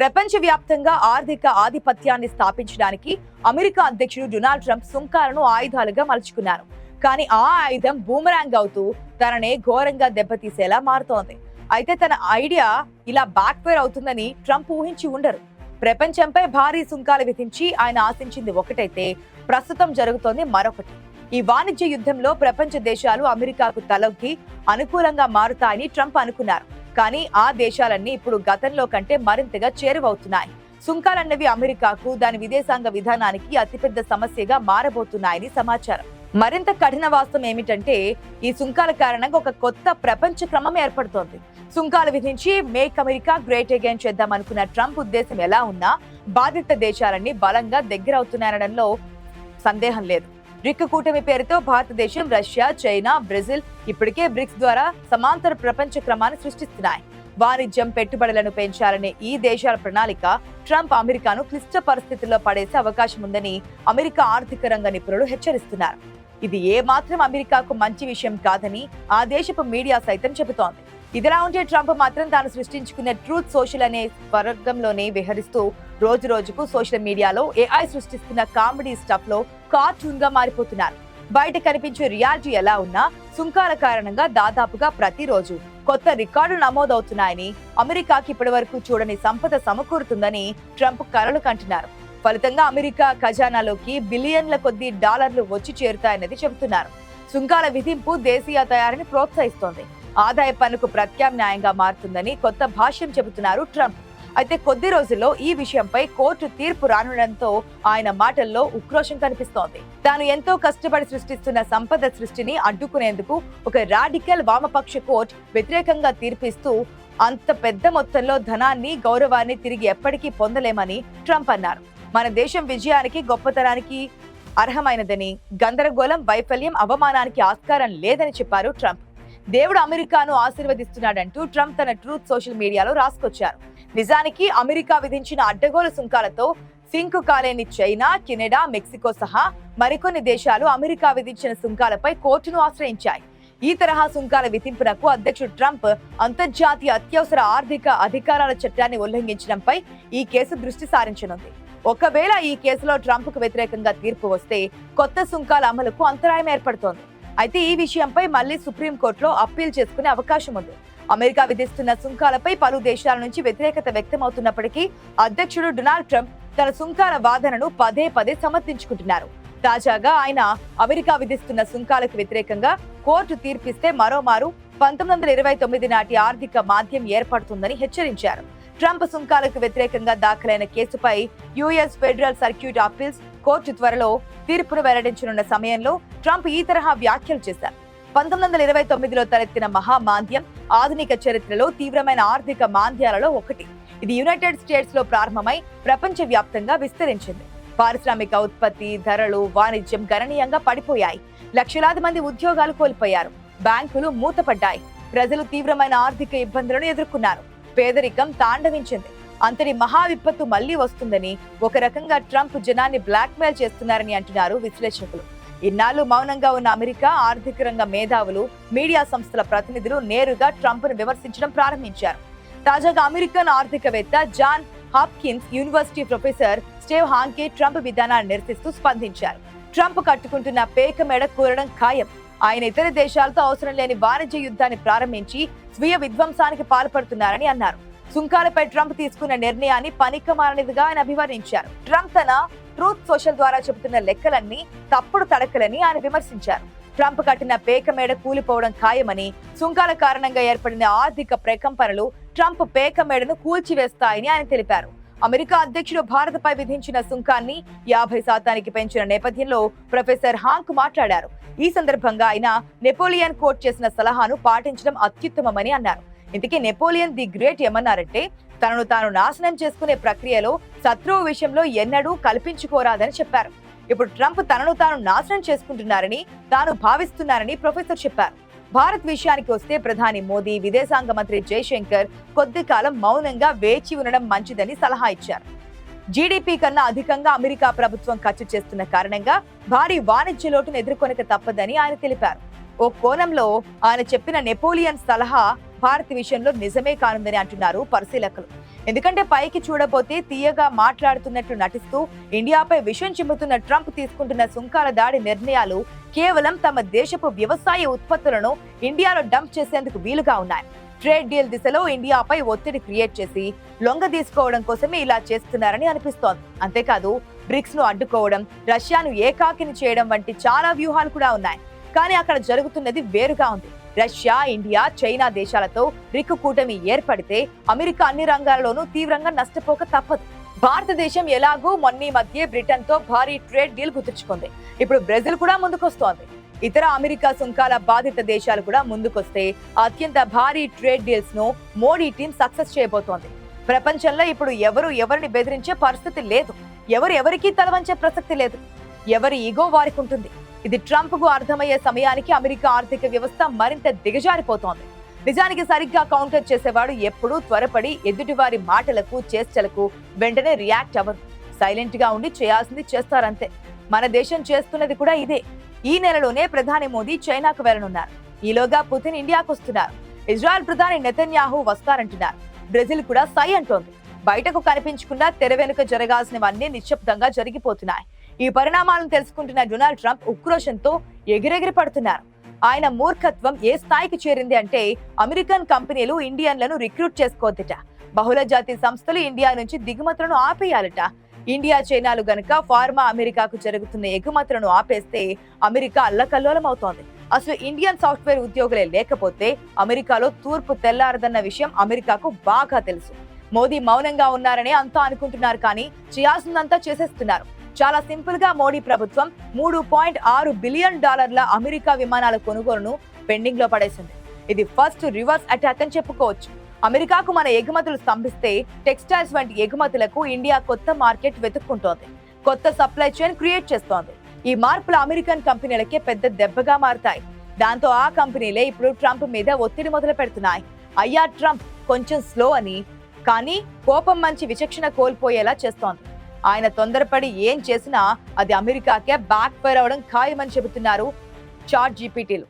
ప్రపంచవ్యాప్తంగా ఆర్థిక ఆధిపత్యాన్ని స్థాపించడానికి అమెరికా అధ్యక్షుడు డొనాల్డ్ ట్రంప్ సుంకాలను ఆయుధాలుగా మలుచుకున్నారు. కానీ ఆ ఆయుధం బూమరాంగ్ అవుతూ తననే ఘోరంగా దెబ్బతీసేలా మారుతోంది. అయితే తన ఐడియా ఇలా బ్యాక్ఫైర్ అవుతుందని ట్రంప్ ఊహించి ఉండరు. ప్రపంచంపై భారీ సుంకాలు విధించి ఆయన ఆశించింది ఒకటైతే ప్రస్తుతం జరుగుతోంది మరొకటి. ఈ వాణిజ్య యుద్ధంలో ప్రపంచ దేశాలు అమెరికాకు తలొగ్గి అనుకూలంగా మారుతాయని ట్రంప్ అనుకున్నారు. కానీ ఆ దేశాలన్నీ ఇప్పుడు గతంలో కంటే మరింతగా చేరువవుతున్నాయి. సుంకాలన్నవి అమెరికాకు, దాని విదేశాంగ విధానానికి అతిపెద్ద సమస్యగా మారబోతున్నాయని సమాచారం. మరింత కఠిన వాస్తవం ఏమిటంటే ఈ సుంకాల కారణంగా ఒక కొత్త ప్రపంచ క్రమం ఏర్పడుతోంది. సుంకాలు విధించి మేక్ అమెరికా గ్రేట్ అగైన్ చేద్దామనుకున్న ట్రంప్ ఉద్దేశం ఎలా ఉన్నా బాధిత దేశాలన్నీ బలంగా దగ్గరవుతున్నాయనడంలో సందేహం లేదు. బ్రిక్ కూటమి పేరుతో భారతదేశం, రష్యా, చైనా, బ్రెజిల్ ఇప్పటికే బ్రిక్స్ ద్వారా సమాంతర ప్రపంచ క్రమాన్ని సృష్టిస్తున్నాయి. వాణిజ్యం, పెట్టుబడులను పెంచాలనే ఈ దేశాల ప్రణాళిక ట్రంప్ అమెరికాను క్లిష్ట పరిస్థితుల్లో పడేసే అవకాశం ఉందని అమెరికా ఆర్థిక రంగ నిపుణులు హెచ్చరిస్తున్నారు. ఇది ఏమాత్రం అమెరికాకు మంచి విషయం కాదని ఆ దేశపు మీడియా సైతం చెబుతోంది. ఇదిలా ఉంటే ట్రంప్ మాత్రం తాను సృష్టించుకున్న ట్రూత్ సోషల్ అనే వర్గంలోనే విహరిస్తూ రోజు రోజుకు సోషల్ మీడియాలో ఏఐ సృష్టిస్తున్న కామెడీ స్టఫ్ లో కార్టూన్ గా మారిపోతున్నారు. బయట కనిపించే రియాలిటీ ఎలా ఉన్నా సుంకాల కారణంగా దాదాపుగా ప్రతిరోజు కొత్త రికార్డులు నమోదవుతున్నాయని, అమెరికాకి ఇప్పటి వరకు చూడని సంపద సమకూరుతుందని ట్రంప్ కలలు కంటున్నారు. ఫలితంగా అమెరికా ఖజానాలోకి బిలియన్ల కొద్దీ డాలర్లు వచ్చి చేరుతాయన్నది చెబుతున్నారు. సుంకాల విధింపు దేశీయ తయారీని ప్రోత్సహిస్తోంది, ఆదాయ పన్నుకు ప్రత్యామ్నాయంగా మారుతుందని కొత్త భాష్యం చెబుతున్నారు ట్రంప్. అయితే కొద్ది రోజుల్లో ఈ విషయంపై కోర్టు తీర్పు రానుండడంతో ఆయన మాటల్లో ఉక్రోషం కనిపిస్తోంది. తాను ఎంతో కష్టపడి సృష్టిస్తున్న సంపద సృష్టిని అడ్డుకునేందుకు ఒక రాడికల్ వామపక్ష కోర్టు వ్యతిరేకంగా తీర్పిస్తూ అంత పెద్ద మొత్తంలో ధనాన్ని, గౌరవాన్ని తిరిగి ఎప్పటికీ పొందలేమని ట్రంప్ అన్నారు. మన దేశం విజయానికి, గొప్పతనానికి అర్హమైనదని, గందరగోళం, వైఫల్యం, అవమానానికి ఆస్కారం లేదని చెప్పారు ట్రంప్. దేవుడు అమెరికాను ఆశీర్వదిస్తున్నాడంటూ ట్రంప్ తన ట్రూత్ సోషల్ మీడియాలో రాసుకొచ్చారు. నిజానికి అమెరికా విధించిన అడ్డగోలు సుంకాలతో సింకు కాలేని చైనా, కెనడా, మెక్సికో సహా మరికొన్ని దేశాలు అమెరికా విధించిన సుంకాలపై కోర్టును ఆశ్రయించాయి. ఈ తరహా సుంకాల విధింపునకు అధ్యక్షుడు ట్రంప్ అంతర్జాతీయ అత్యవసర ఆర్థిక అధికారాల చట్టాన్ని ఉల్లంఘించడంపై ఈ కేసు దృష్టి సారించనుంది. ఒకవేళ ఈ కేసులో ట్రంప్ కు వ్యతిరేకంగా తీర్పు వస్తే కొత్త సుంకాల అమలుకు అంతరాయం ఏర్పడుతోంది. అయితే ఈ విషయంపై మళ్లీ సుప్రీంకోర్టులో అప్పీల్ చేసుకునే అవకాశం ఉంది. అమెరికా విధిస్తున్న సుంకాలపై పలు దేశాల నుంచి వ్యతిరేకత వ్యక్తమవుతున్నప్పటికీ అధ్యక్షుడు డొనాల్డ్ ట్రంప్ తన సుంకాల వాదనను పదే పదే సమర్థించుకుంటున్నారు. తాజాగా ఆయన అమెరికా విధిస్తున్న సుంకాలకు వ్యతిరేకంగా కోర్టు తీర్పిస్తే మరోమారు 1929 నాటి ఆర్థిక మాంద్యం ఏర్పడుతుందని హెచ్చరించారు. ట్రంప్ సుంకాలకు వ్యతిరేకంగా దాఖలైన కేసుపై US federal circuit appeals court త్వరలో తీర్పును వెల్లడించనున్న సమయంలో ట్రంప్ ఈ తరహా వ్యాఖ్యలు చేశారు. 1929లో తలెత్తిన మహామాంద్యం ఆధునిక చరిత్రలో తీవ్రమైన ఆర్థిక మాంద్యాలలో ఒకటి. ఇది యునైటెడ్ స్టేట్స్ లో ప్రారంభమై ప్రపంచ వ్యాప్తంగా విస్తరించింది. పారిశ్రామిక ఉత్పత్తి, ధరలు, వాణిజ్యం గణనీయంగా పడిపోయాయి. లక్షలాది మంది ఉద్యోగాలు కోల్పోయారు. బ్యాంకులు మూతపడ్డాయి. ప్రజలు తీవ్రమైన ఆర్థిక ఇబ్బందులను ఎదుర్కొన్నారు. పేదరికం తాండవించింది. అంతటి మహా విపత్తు మళ్లీ వస్తుందని ఒక రకంగా ట్రంప్ జనాన్ని బ్లాక్మెయిల్ చేస్తున్నారని అంటున్నారు విశ్లేషకులు. ఇన్నాళ్లు మౌనంగా ఉన్న అమెరికా ఆర్థిక రంగ మేధావులు, మీడియా సంస్థల ప్రతినిధులు నేరుగా ట్రంప్ ను విమర్శించడం ప్రారంభించారు. తాజాగా అమెరికన్ ఆర్థికవేత్త John Hopkins university professor Steve Hanke Trump విధానాన్ని నిరసిస్తూ స్పందించారు. ట్రంప్ కట్టుకుంటున్న పేక మెడ కూరడం ఖాయం. ఆయన ఇతర దేశాలతో అవసరం లేని వాణిజ్య యుద్ధాన్ని ప్రారంభించి స్వీయ విధ్వంసానికి పాల్పడుతున్నారని అన్నారు. సుంకాలపై ట్రంప్ తీసుకున్న నిర్ణయాన్ని పనికిమాలినదిగా ఆయన అభివర్ణించారు. ట్రంప్ తన ట్రూత్ సోషల్ ద్వారా చెబుతున్న లెక్కలన్నీ తప్పుడు తడకలని ఆయన విమర్శించారు. ట్రంప్ కట్టిన పేక మేడ కూలిపోవడం ఖాయమని, సుంకాల కారణంగా ఏర్పడిన ఆర్థిక ప్రకంపనలు ట్రంప్ పేక మేడను కూల్చివేస్తాయని ఆయన తెలిపారు. అమెరికా అధ్యక్షుడు భారత్పై విధించిన సుంకాన్ని 50% పెంచిన నేపథ్యంలో ప్రొఫెసర్ హాంక్ మాట్లాడారు. ఈ సందర్భంగా ఆయన నెపోలియన్ కోట్ చేసిన సలహాను పాటించడం అత్యుత్తమమని అన్నారు. ఇంతకీ నెపోలియన్ ది గ్రేట్ ఏమన్నారంటే, తనను తాను నాశనం చేసుకునే ప్రక్రియలో శత్రువు విషయంలో ఎన్నడూ కల్పించుకోరాదని చెప్పారు. ఇప్పుడు ట్రంప్ తనను తాను నాశనం చేసుకుంటున్నారని తాను భావిస్తున్నారని ప్రొఫెసర్ చెప్పారు. భారత్ విషయానికి వస్తే ప్రధాని మోదీ, విదేశాంగ మంత్రి జయశంకర్ కొద్ది కాలం మౌనంగా వేచి ఉండడం మంచిదని సలహా ఇచ్చారు. జీడీపీ కన్నా అధికంగా అమెరికా ప్రభుత్వం ఖర్చు చేస్తున్న కారణంగా భారీ వాణిజ్య లోటును ఎదుర్కొనక తప్పదని ఆయన తెలిపారు. ఓ కోణంలో ఆయన చెప్పిన నెపోలియన్ సలహా భారత్ విషయంలో నిజమే కానుందని అంటున్నారు పరిశీలకులు. ఎందుకంటే పైకి చూడబోతే తీయగా మాట్లాడుతున్నట్లు నటిస్తూ ఇండియాపై విషం చిమ్ముతున్న ట్రంప్ తీసుకుంటున్న సుంకాల దాడి నిర్ణయాలు కేవలం తమ దేశపు వ్యవసాయ ఉత్పత్తులను ఇండియాలో డంప్ చేసేందుకు వీలుగా ఉన్నాయి. ట్రేడ్ డీల్ దిశలో ఇండియాపై ఒత్తిడి క్రియేట్ చేసి లొంగ తీసుకోవడం కోసమే ఇలా చేస్తున్నారని అనిపిస్తోంది. అంతేకాదు బ్రిక్స్ ను అడ్డుకోవడం, రష్యాను ఏకాకిని చేయడం వంటి చాలా వ్యూహాలు కూడా ఉన్నాయి. కానీ అక్కడ జరుగుతున్నది వేరుగా ఉంది. రష్యా, ఇండియా, చైనా దేశాలతో బ్రిక్ కూటమి ఏర్పడితే అమెరికా అన్ని రంగాల్లోనూ తీవ్రంగా నష్టపోక తప్పదు. భారతదేశం ఎలాగూ మొన్న మధ్య బ్రిటన్ తో భారీ ట్రేడ్ డీల్ కుదుర్చుకుంది. ఇప్పుడు బ్రెజిల్ కూడా ముందుకొస్తోంది. ఇతర అమెరికా సుంకాల బాధిత దేశాలు కూడా ముందుకొస్తే అత్యంత భారీ ట్రేడ్ డీల్స్ ను మోడీ టీం సక్సెస్ చేయబోతోంది. ప్రపంచంలో ఇప్పుడు ఎవరు ఎవరిని బెదిరించే పరిస్థితి లేదు. ఎవరు ఎవరికీ తలవంచే ప్రసక్తి లేదు. ఎవరి ఈగో వారికి ఉంటుంది. ఇది ట్రంప్ కు అర్థమయ్యే సమయానికి అమెరికా ఆర్థిక వ్యవస్థ మరింత దిగజారిపోతోంది. నిజానికి సరిగ్గా కౌంటర్ చేసేవాడు ఎప్పుడూ త్వరపడి ఎదుటివారి మాటలకు, చేష్టలకు వెంటనే రియాక్ట్ అవ్వరు. సైలెంట్ గా ఉండి చేయాల్సింది చేస్తారంతే. మన దేశం చేస్తున్నది కూడా ఇదే. ఈ నెలలోనే ప్రధాని మోదీ చైనాకు వెళ్లనున్నారు. ఈలోగా పుతిన్ ఇండియాకు వస్తున్నారు. ఇజ్రాయెల్ ప్రధాని నెతన్యాహు వస్తారంటున్నారు. బ్రెజిల్ కూడా సై అంటోంది. బయటకు కనిపించకుండా తెర వెనుక జరగాల్సినవన్నీ నిశ్శబ్దంగా జరిగిపోతున్నాయి. ఈ పరిణామాలను తెలుసుకుంటున్న డొనాల్డ్ ట్రంప్ ఉక్రోషంతో ఎగిరెగిరి పడుతున్నారు. ఆయన మూర్ఖత్వం ఏ స్థాయికి చేరింది అంటే అమెరికన్ కంపెనీలు ఇండియన్లను రిక్రూట్ చేసుకోవద్దట. బహుళజాతి సంస్థలు ఇండియా నుంచి దిగుమతులను ఆపేయాలట. ఇండియా, చైనాలు గనుక ఫార్మా అమెరికాకు జరుగుతున్న ఎగుమతులను ఆపేస్తే అమెరికా అల్లకల్లోలం అవుతోంది. అసలు ఇండియన్ సాఫ్ట్వేర్ ఉద్యోగులే లేకపోతే అమెరికాలో తూర్పు తెల్లారదన్న విషయం అమెరికాకు బాగా తెలుసు. మోదీ మౌనంగా ఉన్నారని అంతా అనుకుంటున్నారు, కానీ చేయాల్సిందంతా చేసేస్తున్నారు. చాలా సింపుల్ గా మోడీ ప్రభుత్వం $3.6 బిలియన్ అమెరికా విమానాల కొనుగోలును పెండింగ్ లో పడేసింది. ఇది ఫస్ట్ రివర్స్ అటాక్ అని చెప్పుకోవచ్చు. అమెరికాకు మన ఎగుమతులు స్తంభిస్తే టెక్స్టైల్స్ వంటి ఎగుమతులకు ఇండియా కొత్త మార్కెట్ వెతుక్కుంటోంది. కొత్త సప్లై చైన్ క్రియేట్ చేస్తోంది. ఈ మార్పులు అమెరికన్ కంపెనీలకే పెద్ద దెబ్బగా మారుతాయి. దాంతో ఆ కంపెనీలే ఇప్పుడు ట్రంప్ మీద ఒత్తిడి మొదలు పెడుతున్నాయి. అయ్యా ట్రంప్ కొంచెం స్లో అని, కానీ కోపం మంచి విచక్షణ కోల్పోయేలా చేస్తోంది. ఆయన తొందరపడి ఏం చేసినా అది అమెరికాకే బ్యాక్ ఫైర్ అవడం ఖాయమని చెబుతున్నారు చాట్ జీపీటీలు.